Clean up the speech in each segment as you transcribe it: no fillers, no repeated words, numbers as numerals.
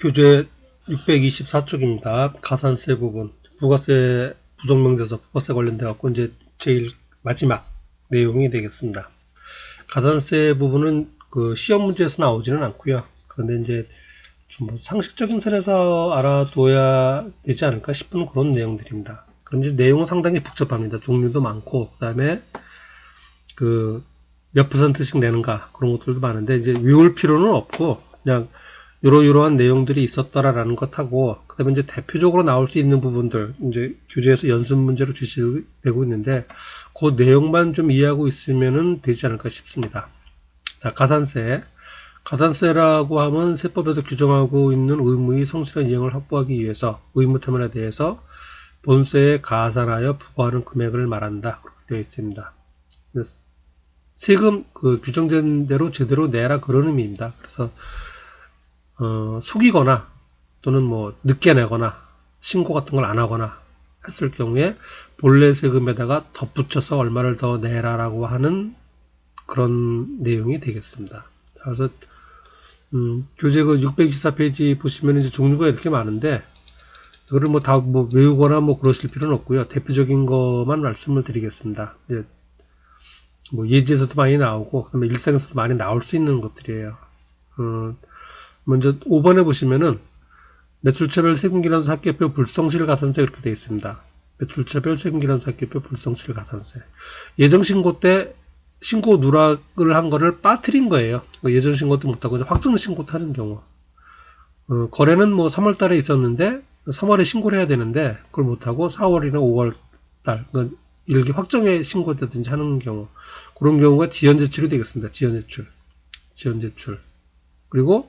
교재 624쪽입니다. 가산세 부분. 부가세 부속명제서 부가세 관련돼 갖고 이제 제일 마지막 내용이 되겠습니다. 가산세 부분은 그 시험 문제에서 나오지는 않고요. 그런데 이제 좀 상식적인 선에서 알아둬야 되지 않을까 싶은 그런 내용들입니다. 그런데 내용은 상당히 복잡합니다. 종류도 많고, 그 다음에 그 몇 퍼센트씩 내는가 그런 것들도 많은데 이제 외울 필요는 없고 그냥 이러이러한 내용들이 있었더라라는 것하고 그 다음에 이제 대표적으로 나올 수 있는 부분들 이제 교재에서 연습 문제로 제시되고 있는데 그 내용만 좀 이해하고 있으면은 되지 않을까 싶습니다. 자, 가산세라고 하면 세법에서 규정하고 있는 의무의 성실한 이행을 확보하기 위해서 의무 태만에 대해서 본세에 가산하여 부과하는 금액을 말한다. 그렇게 되어 있습니다. 세금 그 규정된 대로 제대로 내라 그런 의미입니다. 그래서 속이거나 또는 뭐 늦게 내거나 신고 같은 걸 안 하거나 했을 경우에 본래 세금에다가 덧붙여서 얼마를 더 내라라고 하는 그런 내용이 되겠습니다. 그래서 교재 그 624페이지 보시면 이제 종류가 이렇게 많은데 이거를 뭐 다 뭐 외우거나 뭐 그러실 필요는 없고요. 대표적인 것만 말씀을 드리겠습니다. 이제 뭐 예지에서도 많이 나오고 그다음에 일상에서도 많이 나올 수 있는 것들이에요. 먼저 5번에 보시면은 매출차별 세금기란서 합계표 불성실 가산세 이렇게 되어 있습니다. 매출차별 세금기란서 합계표 불성실 가산세. 예정신고 때 신고 누락을 한 거를 빠뜨린 거예요. 예정신고도 못하고 확정신고도 하는 경우. 거래는 뭐 3월 달에 있었는데 3월에 신고를 해야 되는데 그걸 못하고 4월이나 5월 달 일기 확정에 신고되든지 하는 경우 그런 경우가 지연제출이 되겠습니다. 지연제출. 그리고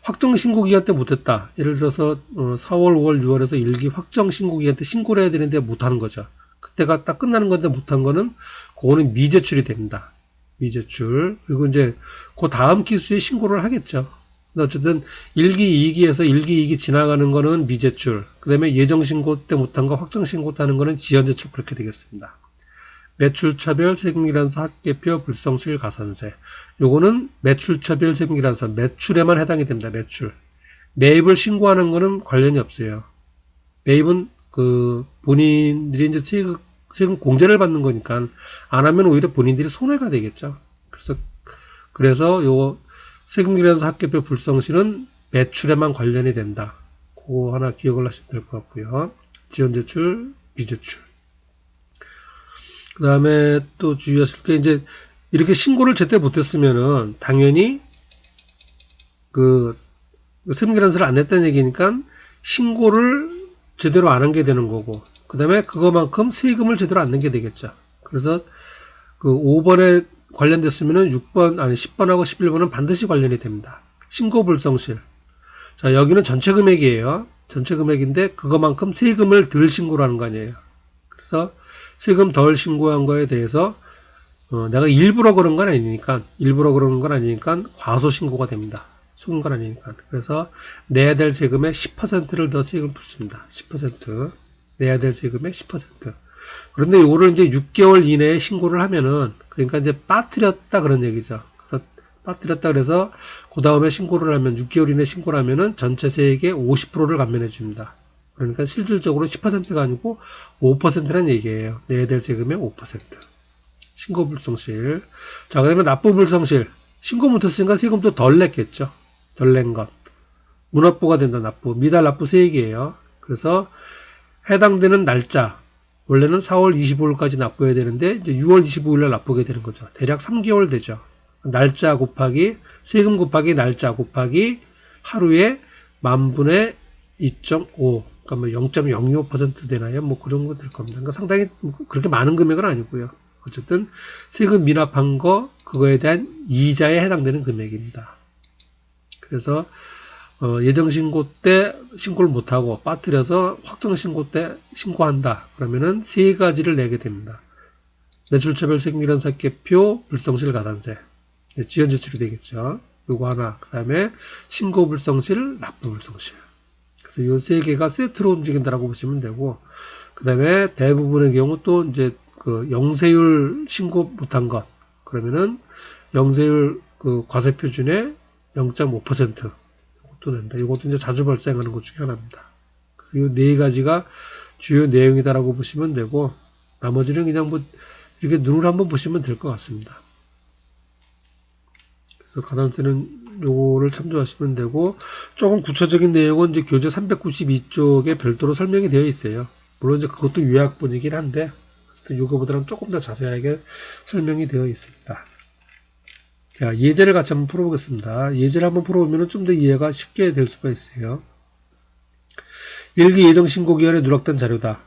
확정 신고 기간 때 못했다. 예를 들어서 4월, 5월, 6월에서 일기 확정 신고 기간 때 신고를 해야 되는데 못하는 거죠. 그때가 딱 끝나는 건데 못한 거는 그거는 미제출이 됩니다. 미제출. 그리고 이제 그 다음 기수에 신고를 하겠죠. 어쨌든 1기, 2기에서 1기, 2기 지나가는 거는 미제출. 그 다음에 예정신고 때 못한 거 확정신고 때 하는 거는 지연제출 그렇게 되겠습니다. 매출차별 세금기란서 합계표 불성실 가산세. 요거는 매출차별 세금기란서 매출에만 해당이 됩니다. 매출. 매입을 신고하는 거는 관련이 없어요. 매입은 그 본인들이 이제 세금 공제를 받는 거니까 안 하면 오히려 본인들이 손해가 되겠죠. 그래서 요 세금기란서 합계표 불성실은 매출에만 관련이 된다. 그거 하나 기억을 하시면 될 것 같고요. 지연제출, 미제출. 그 다음에 또 주의하실 게 이제 이렇게 신고를 제때 못했으면은 당연히 그 세금기란서를 안 냈다는 얘기니까 신고를 제대로 안 한 게 되는 거고 그 다음에 그거만큼 세금을 제대로 안 낸 게 되겠죠. 그래서 그 5번에 관련됐으면은 6번 아니 10번하고 11번은 반드시 관련이 됩니다. 신고 불성실. 자, 여기는 전체 금액이에요. 전체 금액인데 그거만큼 세금을 덜 신고를 하는 거 아니에요. 그래서 세금 덜 신고한 거에 대해서 내가 일부러 그런 건 아니니까 과소 신고가 됩니다. 속은 건 아니니까. 그래서 내야 될 세금의 10%를 더 세금을 붙습니다. 10%. 내야 될 세금의 10%. 그런데 이거를 이제 6개월 이내에 신고를 하면은 그러니까 이제 빠뜨렸다 그런 얘기죠. 그래서 빠뜨렸다 그래서 그 다음에 신고를 하면 6개월 이내에 신고를 하면은 전체 세액의 50%를 감면해 줍니다. 그러니까 실질적으로 10%가 아니고 5%라는 얘기예요. 내야 될 세금의 5%. 신고 불성실. 자, 그 다음에 납부 불성실. 신고 못했으니까 세금도 덜 냈겠죠. 덜 낸 것. 무납부가 된다, 납부. 미달 납부 세액이에요. 그래서 해당되는 날짜. 원래는 4월 25일까지 납부해야 되는데, 이제 6월 25일날 납부하게 되는 거죠. 대략 3개월 되죠. 날짜 곱하기, 세금 곱하기 날짜 곱하기 하루에 만분의 2.5. 그러니까 뭐 0.025% 되나요? 뭐 그런 거 될 겁니다. 그러니까 상당히 그렇게 많은 금액은 아니고요. 어쨌든 세금 미납한 거 그거에 대한 이자에 해당되는 금액입니다. 그래서 예정신고 때 신고를 못하고 빠뜨려서 확정신고 때 신고한다. 그러면은 세 가지를 내게 됩니다. 매출차별 세금기란서 합계표 불성실 가산세. 지연제출이 되겠죠. 요거 하나. 그 다음에 신고 불성실, 납부 불성실. 그래서 요 세 개가 세트로 움직인다라고 보시면 되고, 그 다음에 대부분의 경우 또 이제 그 영세율 신고 못한 것. 그러면은 영세율 그 과세 표준의 0.5%. 것도 낸다. 이것도 이제 자주 발생하는 것 중에 하나입니다. 이 네 가지가 주요 내용이다라고 보시면 되고, 나머지는 그냥 뭐 이렇게 눈을 한번 보시면 될 것 같습니다. 그래서 가산세는 요거를 참조하시면 되고, 조금 구체적인 내용은 이제 교재 392쪽에 별도로 설명이 되어 있어요. 물론 이제 그것도 요약본이긴 한데, 요거보다는 조금 더 자세하게 설명이 되어 있습니다. 자, 예제를 같이 한번 풀어보겠습니다. 예제를 한번 풀어보면 좀 더 이해가 쉽게 될 수가 있어요. 일기 예정신고기한에 누락된 자료다.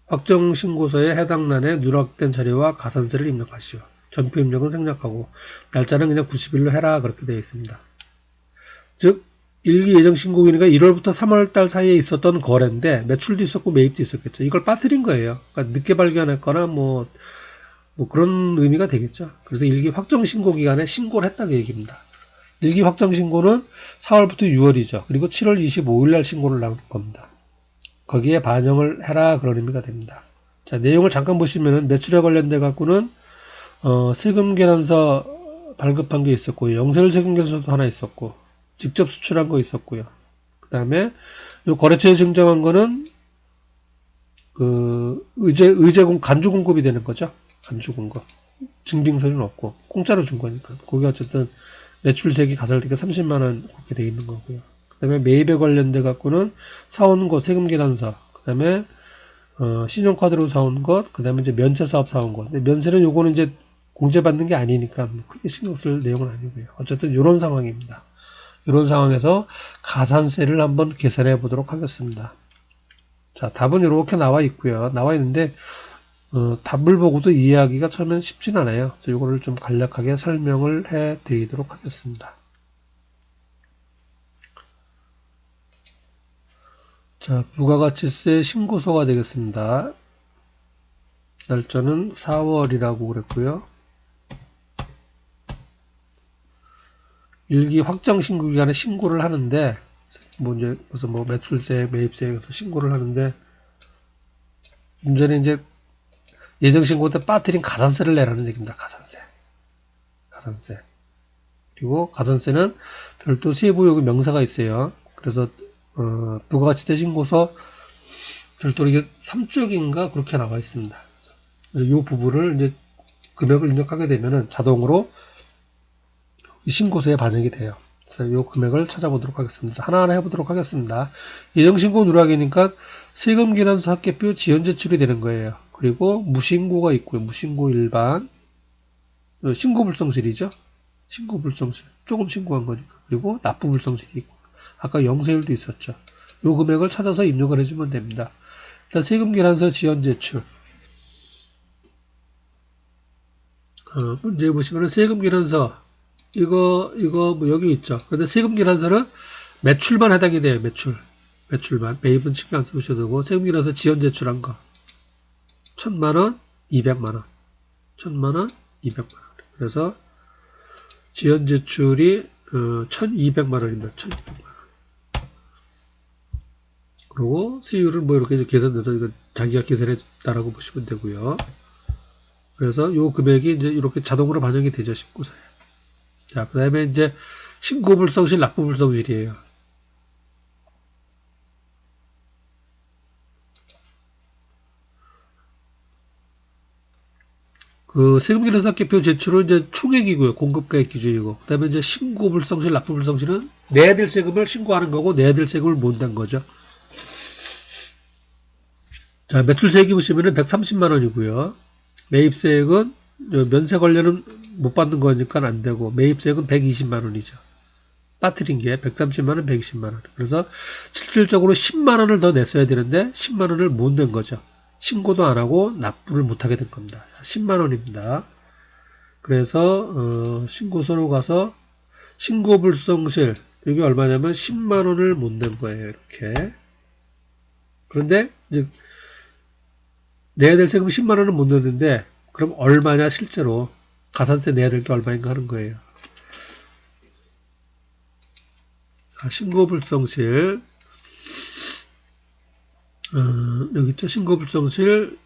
확정신고서에 해당 난에 누락된 자료와 가산세를 입력하시오. 전표 입력은 생략하고 날짜는 그냥 90일로 해라 그렇게 되어 있습니다. 즉 일기 예정신고기니까 1월부터 3월달 사이에 있었던 거래인데 매출도 있었고 매입도 있었겠죠. 이걸 빠뜨린 거예요. 그러니까 늦게 발견했거나 뭐 그런 의미가 되겠죠. 그래서 일기 확정신고기간에 신고를 했다는 얘기입니다. 일기 확정신고는 4월부터 6월이죠. 그리고 7월 25일 날 신고를 나올 겁니다. 거기에 반영을 해라 그런 의미가 됩니다. 자, 내용을 잠깐 보시면은 매출에 관련돼 갖고는 세금 계산서 발급한 게 있었고, 영세율 세금 계산서도 하나 있었고, 직접 수출한 거 있었고요. 그 다음에 요 거래처에 증정한 거는 그 간주 공급이 되는 거죠. 간주 공급. 증빙서는 없고 공짜로 준 거니까. 거기 어쨌든 매출세기 가설되게 30만 원 그렇게 돼 있는 거고요. 그다음에 매입에 관련돼 갖고는 사온 것 세금 계산서, 그다음에 신용카드로 사온 것, 그다음에 이제 면세 사업 사온 것. 근데 면세는 요거는 이제 공제받는 게 아니니까 크게 신경 쓸 내용은 아니고요. 어쨌든 이런 상황입니다. 이런 상황에서 가산세를 한번 계산해 보도록 하겠습니다. 자, 답은 이렇게 나와 있고요. 나와 있는데 답을 보고도 이해하기가 처음엔 쉽진 않아요. 이거를 좀 간략하게 설명을 해 드리도록 하겠습니다. 자, 부가가치세 신고서가 되겠습니다. 날짜는 4월이라고 그랬고요. 일기 확정 신고 기간에 신고를 하는데, 이제 무슨 매출세, 매입세에서 신고를 하는데, 문제는 이제 예정신고 때 빠뜨린 가산세를 내라는 얘기입니다. 가산세. 그리고 가산세는 별도 세부요금 명사가 있어요. 그래서 부가가치세 신고서 별도로 이게 3쪽인가 그렇게 나와 있습니다. 그래서 이 부분을 이제 금액을 입력하게 되면은 자동으로 신고서에 반영이 돼요. 그래서 이 금액을 찾아보도록 하겠습니다. 하나하나 해보도록 하겠습니다. 예정신고 누락이니까 세금계산서 합계표 지연 제출이 되는 거예요. 그리고 무신고가 있고요. 무신고 일반, 신고불성실이죠. 신고불성실. 조금 신고한 거니까. 그리고 납부불성실이 있고. 아까 영세율도 있었죠. 요 금액을 찾아서 입력을 해주면 됩니다. 일단 세금계산서 지연 제출. 문제 보시면은 세금계산서. 이거 뭐 여기 있죠. 근데 세금계산서는 매출만 해당이 돼요. 매출만. 매입은 신경 안 쓰셔도 되고, 세금계산서 지연 제출한 거. 1,000만원, 200만원. 1,000만원, 200만원. 그래서 지연 제출이 1,200만원입니다. 1,200만원. 그리고 세율을 이렇게 계산돼서 이거 자기가 계산했다라고 보시면 되고요. 그래서 요 금액이 이제 이렇게 자동으로 반영이 되죠. 신고서에. 자, 그 다음에 이제 신고불성실, 납부불성실이에요. 그 세금계산서 합계표 제출은 이제 총액이고요. 공급가액 기준이고. 그 다음에 이제 신고불성실, 납부불성실은 내야 될 세금을 신고하는 거고 내야 될 세금을 못 낸 거죠. 자, 매출세액이 보시면은 130만원이고요. 매입세액은 면세 관련은 못 받는 거니까 안 되고, 매입세액은 120만원이죠. 빠뜨린 게 130만원, 120만원. 그래서 실질적으로 10만원을 더 냈어야 되는데 10만원을 못 낸 거죠. 신고도 안 하고 납부를 못 하게 된 겁니다. 10만원입니다. 그래서 신고서로 가서 신고불성실, 이게 얼마냐면 10만원을 못 낸 거예요. 이렇게. 그런데 이제 내야 될 세금 10만원은 못 냈는데, 그럼 얼마냐 실제로 가산세 내야 될 게 얼마인가 하는 거예요. 자, 신고불성실, 여기 있죠. 신고불성실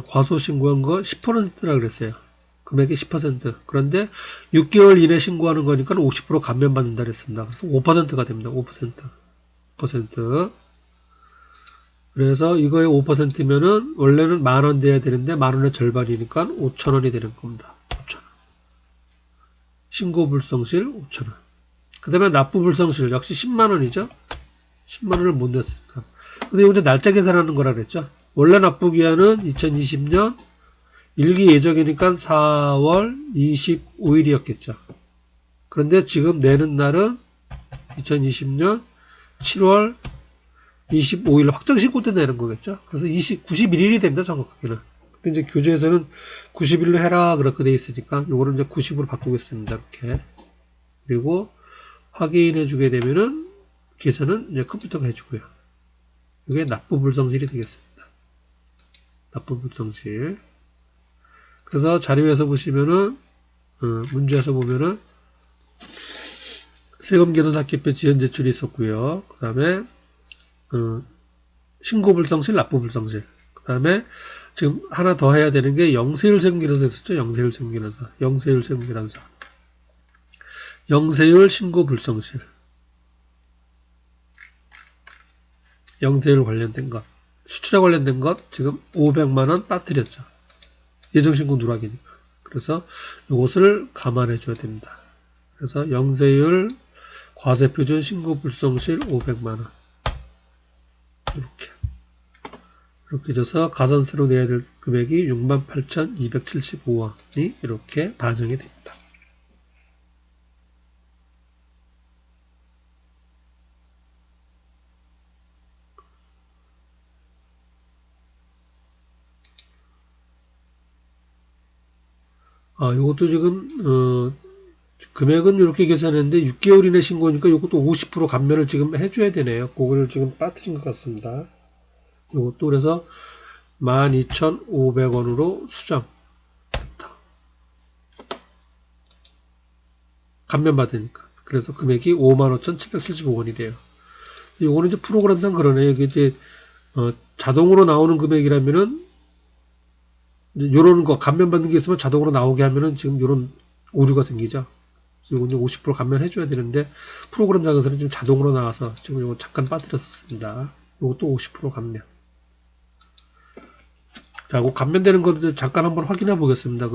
과소신고한 거 10%라 그랬어요. 금액의 10%. 그런데 6개월 이내 신고하는 거니까 50% 감면받는다 그랬습니다. 그래서 5%가 됩니다. 5%. 5%. 그래서 이거의 5%면은 원래는 10,000원 돼야 되는데 10,000원의 절반이니까 5,000원이 되는 겁니다. 5,000원. 신고 불성실 5,000원. 그 다음에 납부 불성실 역시 10만원이죠. 10만원을 못 냈으니까. 근데 이거 이제 날짜 계산하는 거라 그랬죠. 원래 납부 기한은 2020년 1기 예정이니까 4월 25일이었겠죠. 그런데 지금 내는 날은 2020년 7월 25일 확정신고 때 내는 거겠죠. 그래서 91일이 됩니다. 정확하게는. 근데 이제 교재에서는 90일로 해라 그렇게 돼 있으니까 요거를 이제 90으로 바꾸겠습니다. 이렇게. 그리고 확인해 주게 되면은 계산은 이제 컴퓨터가 해주고요. 이게 납부 불성실이 되겠습니다. 납부 불성실. 그래서 자료에서 보시면은 문제에서 보면은 세금계도 삭개표 지연 제출이 있었고요. 그 다음에 신고 불성실, 납부 불성실. 그 다음에 지금 하나 더 해야 되는 게 영세율 세금계산서 있었죠. 영세율 세금계산서. 영세율 세금계산서. 영세율 신고 불성실. 영세율 관련된 것. 수출에 관련된 것 지금 500만원 빠뜨렸죠. 예정신고 누락이니까. 그래서 이것을 감안해 줘야 됩니다. 그래서 영세율 과세표준 신고 불성실 500만원. 이렇게 줘서 가산세로 내야 될 금액이 68,275원이 이렇게 반영이 됩니다. 이것도 지금 금액은 이렇게 계산했는데 6개월 이내 신고니까 이것도 50% 감면을 지금 해줘야 되네요. 그거를 지금 빠뜨린 것 같습니다. 이것도 그래서 12,500원으로 수정됐다. 감면 받으니까. 그래서 금액이 55,775원이 돼요. 이거는 이제 프로그램상 그러네요. 이게 이제 자동으로 나오는 금액이라면은 요런 거 감면 받는 게 있으면 자동으로 나오게 하면은 지금 요런 오류가 생기죠. 그리고 이제 50% 감면 해줘야 되는데 프로그램상에서는 지금 자동으로 나와서 지금 이거 잠깐 빠뜨렸었습니다. 이것도 50% 감면. 자, 그 감면되는 것도 잠깐 한번 확인해 보겠습니다.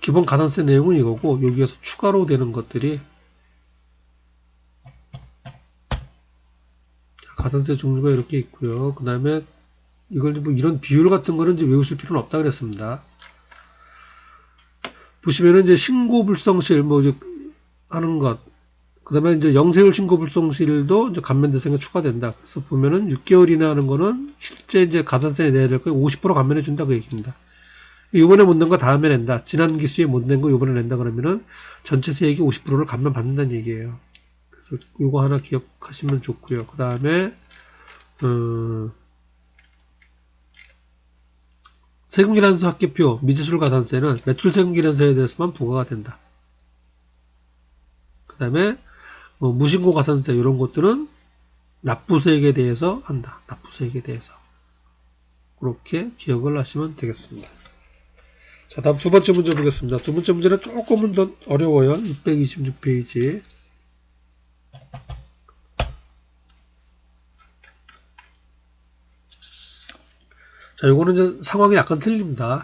기본 가산세 내용은 이거고 여기에서 추가로 되는 것들이 가산세 종류가 이렇게 있고요. 그 다음에 이걸 뭐 이런 비율 같은 거는 이제 외우실 필요는 없다 그랬습니다. 보시면은 이제 신고 불성실 뭐 이제 하는 것, 그 다음에 이제 영세율 신고 불성실도 이제 감면 대상에 추가된다. 그래서 보면은 6개월 이내 하는 거는 실제 이제 가산세 내야 될 거 50% 감면해 준다 그 얘기입니다. 요번에 못 낸 거 다음에 낸다. 지난 기수에 못 낸 거 요번에 낸다 그러면은 전체 세액이 50%를 감면 받는다는 얘기예요. 그래서 요거 하나 기억하시면 좋고요. 그 다음에 세금기란서 합계표 미지출 가산세는 매출 세금기란서에 대해서만 부과가 된다. 그 다음에 무신고 가산세 이런 것들은 납부세액에 대해서 한다. 납부세액에 대해서. 그렇게 기억을 하시면 되겠습니다. 자, 다음 두 번째 문제 보겠습니다. 두 번째 문제는 조금은 더 어려워요. 626페이지. 자, 요거는 이제 상황이 약간 틀립니다.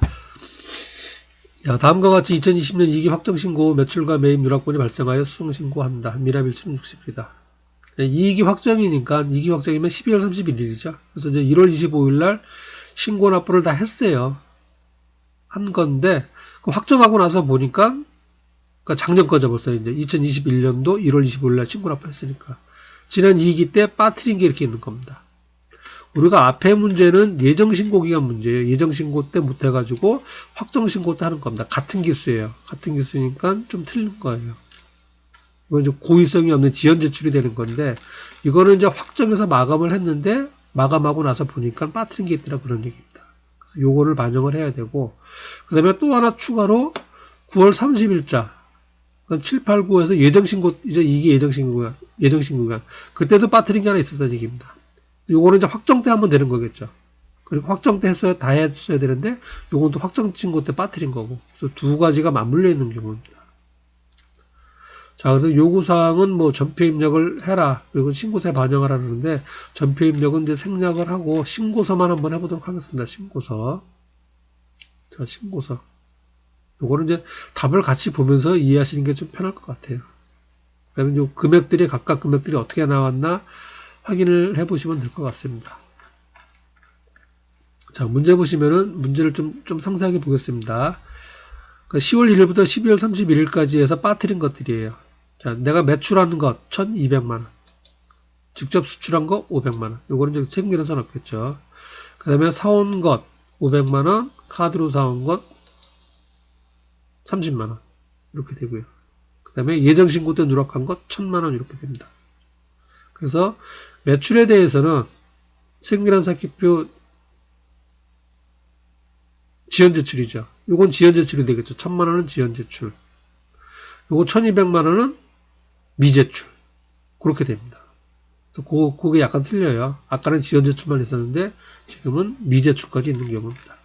자, 다음과 같이 2020년 2기 확정신고 매출과 매입 누락분이 발생하여 수정신고한다. 미납일수는 60일이다. 2기 확정이니까 2기 확정이면 12월 31일이죠. 그래서 이제 1월 25일 날 신고 납부를 다 했어요. 한 건데 그 확정하고 나서 보니까 그러니까 작년 거죠. 벌써 이제 2021년도 1월 25일 날 신고 납부했으니까 지난 2기 때 빠뜨린 게 이렇게 있는 겁니다. 우리가 앞에 문제는 예정신고기간 문제예요. 예정신고 때 못해가지고 확정신고 때 하는 겁니다. 같은 기수예요. 같은 기수니까 좀 틀린 거예요. 이건 이제 고의성이 없는 지연 제출이 되는 건데, 이거는 이제 확정해서 마감을 했는데, 마감하고 나서 보니까 빠뜨린 게 있더라 그런 얘기입니다. 그래서 요거를 반영을 해야 되고, 그 다음에 또 하나 추가로 9월 30일자, 7, 8, 9에서 예정신고, 이제 이게 예정신고가, 그때도 빠뜨린 게 하나 있었다는 얘기입니다. 요거는 이제 확정 때 하면 되는 거겠죠. 그리고 확정 때 했어야 다 했어야 되는데 요건 또 확정 신고 때 빠뜨린 거고. 그래서 두 가지가 맞물려 있는 경우입니다. 자, 그래서 요구사항은 뭐 전표 입력을 해라. 그리고 신고서에 반영하라 그러는데 전표 입력은 이제 생략을 하고 신고서만 한번 해보도록 하겠습니다. 신고서. 자, 신고서. 요거는 이제 답을 같이 보면서 이해하시는 게 좀 편할 것 같아요. 그 다음에 요 금액들이, 각각 금액들이 어떻게 나왔나 확인을 해 보시면 될 것 같습니다. 자, 문제 보시면은 문제를 좀 상세하게 보겠습니다. 그러니까 10월 1일부터 12월 31일까지 해서 빠뜨린 것들이에요. 자, 내가 매출한 것 1200만원. 직접 수출한 거 500만원. 요거는 이제 세금계산서 넣겠죠. 그 다음에 사온 것 500만원, 카드로 사온 것 30만원. 이렇게 되고요. 그 다음에 예정신고 때 누락한 것 1000만원 이렇게 됩니다. 그래서 매출에 대해서는 세금계산서기표 지연제출이죠. 요건 지연제출이 되겠죠. 1000만원은 지연제출. 요거 1200만원은 미제출. 그렇게 됩니다. 그게 약간 틀려요. 아까는 지연제출만 있었는데 지금은 미제출까지 있는 경우입니다.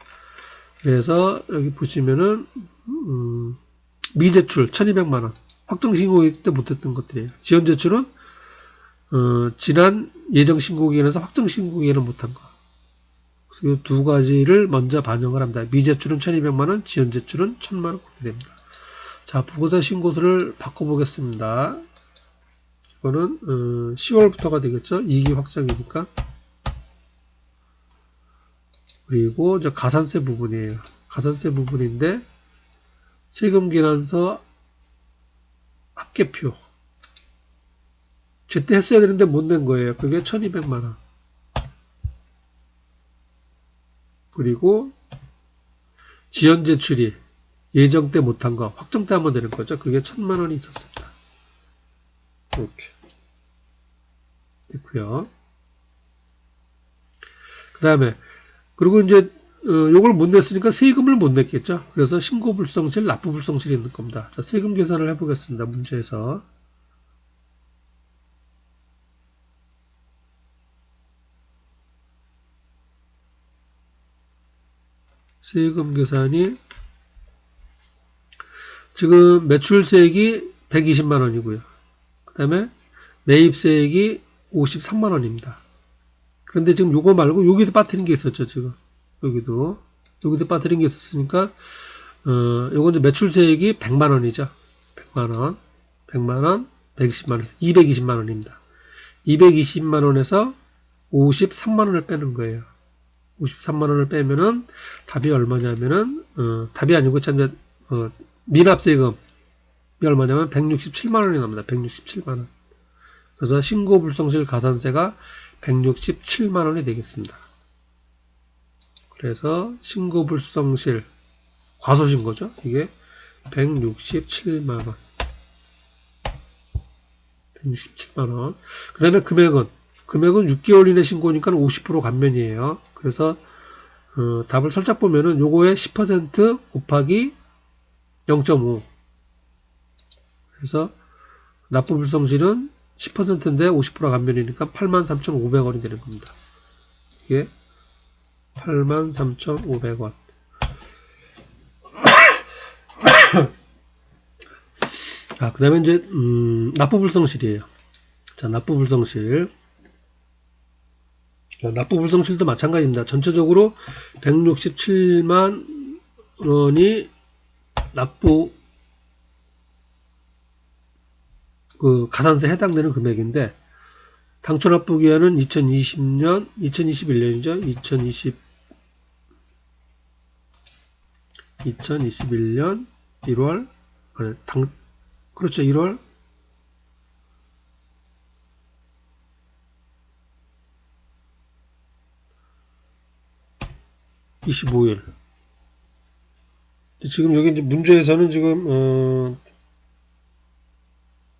그래서 여기 보시면은 미제출 1200만원. 확정신고 때 못했던 것들이에요. 지연제출은 지난 예정신고기간에서 확정신고기간은 못한 거. 그래서 이 두 가지를 먼저 반영을 합니다. 미제출은 1200만원, 지연제출은 1000만원 그렇게 됩니다. 자, 부고세 신고서를 바꿔보겠습니다. 이거는 10월부터가 되겠죠. 2기 확정이니까. 그리고 이제 가산세 부분이에요. 가산세 부분인데 세금계산서 합계표 제때 했어야 되는데 못 낸 거예요. 그게 1200만원. 그리고 지연 제출이 예정 때 못한 거 확정 때 하면 되는 거죠. 그게 1000만원이 있었습니다. 이렇게 됐고요. 그 다음에 그리고 이제 요걸 못 냈으니까 세금을 못 냈겠죠. 그래서 신고불성실, 납부불성실이 있는 겁니다. 자, 세금 계산을 해보겠습니다. 문제에서. 세금 계산이 지금 매출세액이 120만원이고요. 그 다음에 매입세액이 53만원입니다. 그런데 지금 요거 말고 여기도 빠뜨린 게 있었죠. 지금 여기도 빠뜨린 게 있었으니까 요건 이제 매출세액이 100만원이죠. 100만원 120만원 220만원입니다. 220만원에서 53만원을 빼는 거예요. 53만원을 빼면은 답이 얼마냐면은 답이 아니고 참 미납세금이 얼마냐면 167만원이 납니다. 167만원. 그래서 신고불성실 가산세가 167만원이 되겠습니다. 그래서 신고불성실 과소신고죠. 이게 167만원. 167만원. 그 다음에 금액은 6개월 이내 신고니까 50% 감면이에요. 그래서 답을 살짝 보면은 요거에 10% 곱하기 0.5. 그래서 납부불성실은 10%인데 50% 감면이니까 83,500원이 되는 겁니다. 이게 83,500원. 자, 그 다음에 이제 납부불성실이에요. 자, 납부불성실. 납부불성실도 마찬가지입니다. 전체적으로 167만 원이 납부 가산세 해당되는 금액인데 당초 납부 기한은 2021년이죠. 2021년 1월 그렇죠. 1월 25일. 지금 여기 이제 문제에서는 지금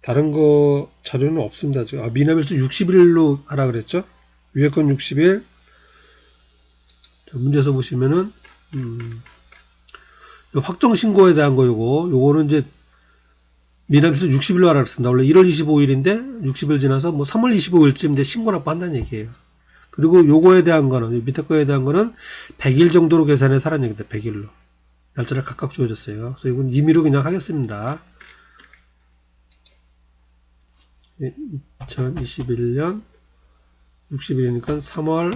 다른 거 자료는 없습니다. 지금 미납일수 60일로 하라 그랬죠. 위에 건 60일. 문제에서 보시면은 확정 신고에 대한 거 요거는 이제 미납일수 60일로 하라 그랬습니다. 원래 1월 25일인데 60일 지나서 뭐 3월 25일쯤 이제 신고 납부한다는 얘기예요. 그리고 요거에 대한 거는, 밑에 거에 대한 거는 100일 정도로 계산해서 하라는 얘기다. 100일로. 날짜를 각각 주어졌어요. 그래서 이건 임의로 그냥 하겠습니다. 2021년 60일이니까 3월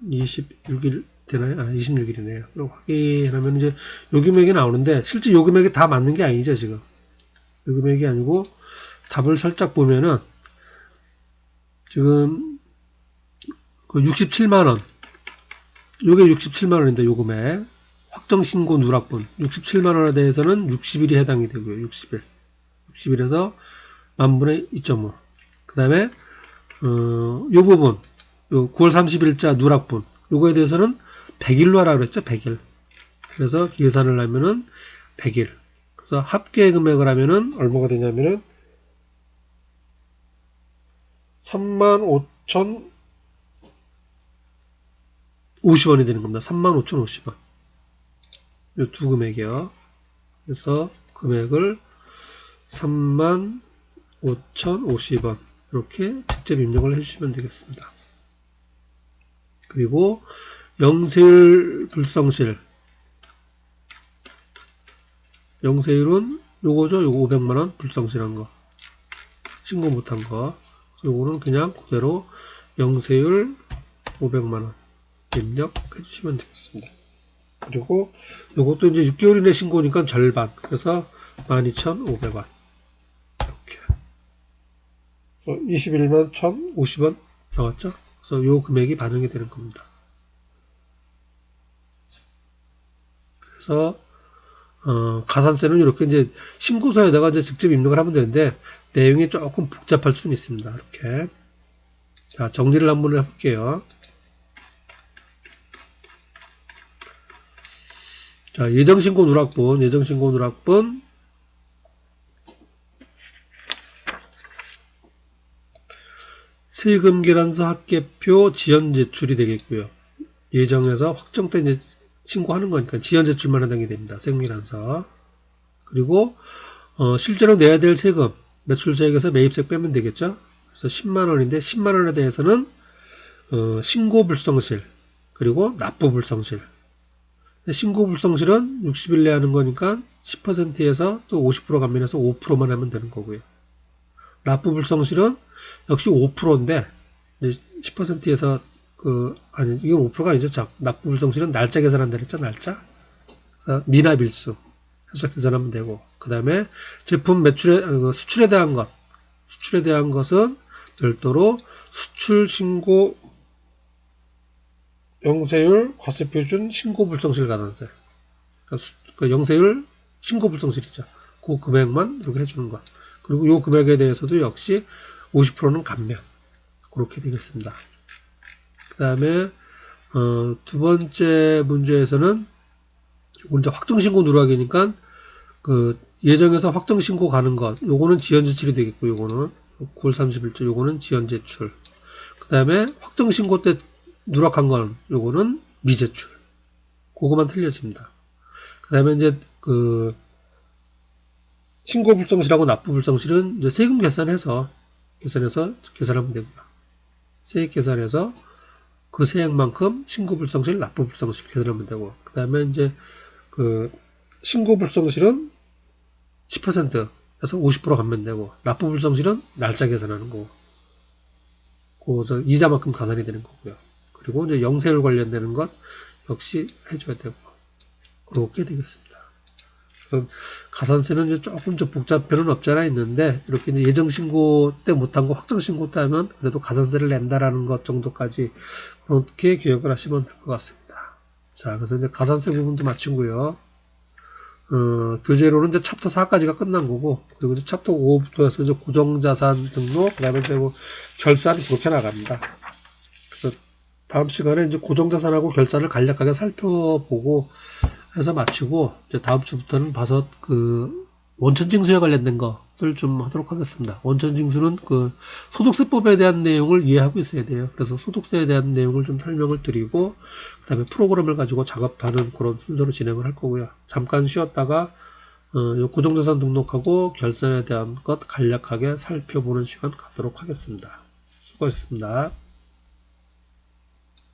26일 되나요? 26일이네요. 그럼 확인하면 이제 요 금액이 나오는데, 실제 요 금액이 다 맞는 게 아니죠, 지금. 요 금액이 아니고, 답을 살짝 보면은, 지금, 그 67만원. 요게 67만원인데, 요 금액. 확정신고 누락분. 67만원에 대해서는 60일이 해당이 되고요, 60일. 60일에서 만분의 2.5. 그 다음에, 요 부분. 요 9월 30일자 누락분. 요거에 대해서는 100일로 하라 그랬죠, 100일. 그래서 계산을 하면은 100일. 그래서 합계 금액을 하면은 얼마가 되냐면은 35,050원이 되는 겁니다. 35,050원. 이 두 금액이요. 그래서 금액을 35,050원 이렇게 직접 입력을 해주시면 되겠습니다. 그리고 영세율 불성실, 영세율은 요거죠. 요거 500만원 불성실한 거, 신고 못한 거. 요거는 그냥 그대로 영세율 500만원 입력해 주시면 되겠습니다. 그리고 요것도 이제 6개월 이내 신고니까 절반, 그래서 12,500원 이렇게. 그래서 21만 1,050원 나왔죠. 그래서 요 금액이 반영이 되는 겁니다. 그래서 가산세는 이렇게 이제 신고서에다가 이제 직접 입력을 하면 되는데, 내용이 조금 복잡할 수는 있습니다. 이렇게. 자, 정리를 한번 해볼게요. 자, 예정신고 누락분. 세금계란서 합계표 지연 제출이 되겠고요. 예정에서 확정때 이제 신고하는 거니까 지연 제출만 해당이 됩니다. 세금계란서. 그리고 실제로 내야 될 세금, 매출세액에서 매입세액 빼면 되겠죠. 그래서 10만원인데 10만원에 대해서는 신고 불성실, 그리고 납부 불성실. 신고 불성실은 60일 내에 하는 거니까 10%에서 또 50% 감면해서 5%만 하면 되는 거고요. 납부 불성실은 역시 5%인데 10%에서 아니, 이건 5%가 아니죠. 납부 불성실은 날짜 계산한다 그랬죠. 날짜. 그래서 미납일수 해서 계산하면 되고, 그 다음에 제품 수출에 대한 것은 별도로 수출 신고 영세율 과세표준 신고 불성실 가산세. 그러니까 영세율 신고 불성실이죠. 그 금액만 이렇게 해주는 것. 그리고 이 금액에 대해서도 역시 50%는 감면. 그렇게 되겠습니다. 그 다음에 두 번째 문제에서는 이건 이제 확정신고 누락이니까 예정에서 확정신고 가는 것, 요거는 지연제출이 되겠고, 요거는 9월 30일째 요거는 지연제출. 그 다음에 확정신고 때 누락한 건 요거는 미제출. 그거만 틀려집니다. 그 다음에 이제 신고 불성실하고 납부 불성실은 이제 세금 계산해서 계산하면 됩니다. 세액 계산해서 그 세액만큼 신고 불성실, 납부 불성실 계산하면 되고, 그 다음에 이제 신고 불성실은 10%에서 50% 감면되고, 납부 불성실은 날짜 계산하는 거고, 그래서 이자만큼 가산이 되는 거고요. 그리고 이제 영세율 관련되는 것 역시 해줘야 되고, 그렇게 되겠습니다. 가산세는 이제 조금 좀 복잡한 편은 없잖아 있는데, 이렇게 이제 예정신고 때 못한 거 확정신고 때 하면 그래도 가산세를 낸다라는 것 정도까지 그렇게 기억을 하시면 될 것 같습니다. 자, 그래서 이제 가산세 부분도 마치고요. 교재로는 이제 챕터 4까지가 끝난 거고, 그리고 이제 챕터 5부터 해서 이제 고정자산 등록, 그 다음에 이제 결산이 그렇게 나갑니다. 그래서 다음 시간에 이제 고정자산하고 결산을 간략하게 살펴보고 해서 마치고, 이제 다음 주부터는 봐서 원천징수에 관련된 것을 좀 하도록 하겠습니다. 원천징수는 소득세법에 대한 내용을 이해하고 있어야 돼요. 그래서 소득세에 대한 내용을 좀 설명을 드리고, 그 다음에 프로그램을 가지고 작업하는 그런 순서로 진행을 할 거고요. 잠깐 쉬었다가, 고정자산 등록하고 결산에 대한 것 간략하게 살펴보는 시간 갖도록 하겠습니다. 수고하셨습니다.